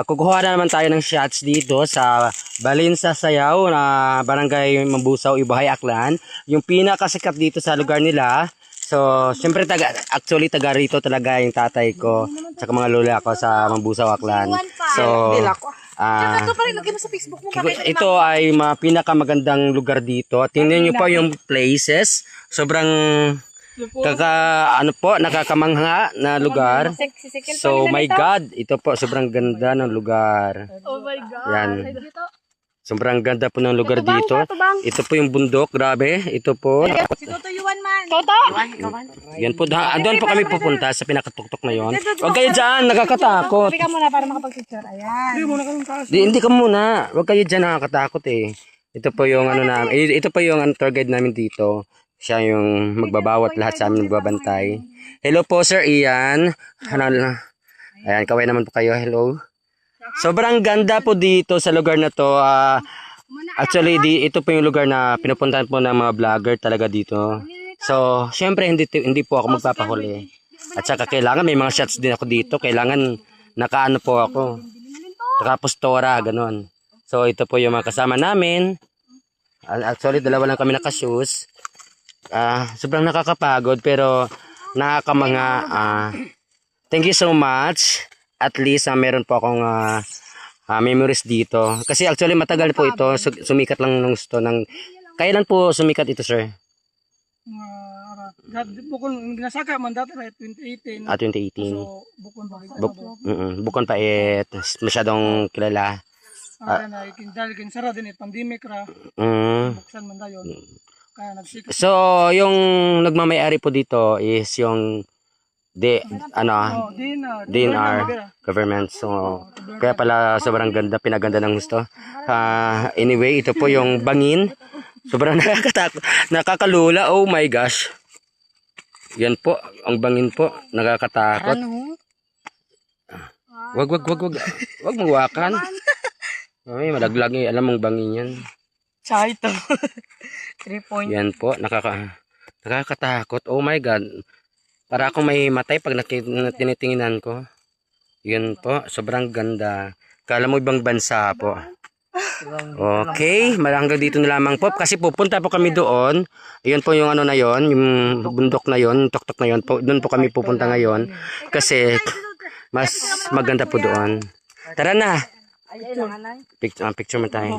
Kukuha na naman tayo ng shots dito sa Balinsa Sayaw na Barangay Mambusaw, Ibahay, Aklan. Yung pinakasikat dito sa lugar nila. So, siyempre actually taga rito talaga yung tatay ko at mga lola ko sa Mambusaw, Aklan. So, ito ay pinakamagandang lugar dito. Tingnan niyo po yung places. Sobrang nakakamangha na lugar. So, my God, ito po sobrang ganda ng lugar. Oh my God. Yan. Sobrang ganda po ng lugar dito. Ito po yung bundok, grabe. Ito po. Si Toto Yuan man. Toto! Yan po, doon po kami pupunta sa pinakatuktok na yon. Huwag kayo dyan, nakakatakot. Pika muna para makapag-picture. Ayan. Hindi ka muna. Huwag kayo dyan, nakakatakot eh. Ito po yung ito po yung tour guide namin dito. Siya yung magbabawat, lahat sa amin magbabantay. Hello po Sir Ian. Ayan, kaway naman po kayo. Hello. Sobrang ganda po dito sa lugar na to. Actually, ito po yung lugar na pinupuntahan po ng mga vlogger talaga dito. So, syempre hindi po ako magpapahuli. At saka kailangan may mga shots din ako dito. Kailangan nakaano po ako. Nakapostora, ganun. So, ito po yung mga kasama namin. Actually, dalawa lang kami naka-shoes. Sobrang nakakapagod pero nakakamanga. Thank you so much. At least meron po akong memories dito. Kasi actually matagal po ito. Sumikat lang ng gusto ng... Kailan po sumikat ito, sir? Nasaka man dati 2018. 2018. So, Bukon pa masyadong kilala. Dahil kinsara din pandemic ra. Buksan man dayon. Kaya nagsikat. So, yung nagmamayari po dito is yung DNR government. So, kaya pala sobrang ganda, pinaganda ng gusto. Anyway, ito po yung bangin. Sobrang nakakatakot, nakakalula. Oh my gosh. Yan po, ang bangin po, nakakatakot. Wag magwakan. Ay, malaglag eh. Alam mong bangin yan. Tsaka ito. 3 point. Yan po, nakakatakot. Oh my God. Para akong may matay pag tinitinginan ko. Yun po, sobrang ganda. Kala mo ibang bansa po. Okay, hanggang dito na lamang po. Kasi pupunta po kami doon. Yun po yung na yon, yung bundok na yon, tuktok na yon. Doon po kami pupunta ngayon. Kasi mas maganda po doon. Tara na. Picture mo tayo.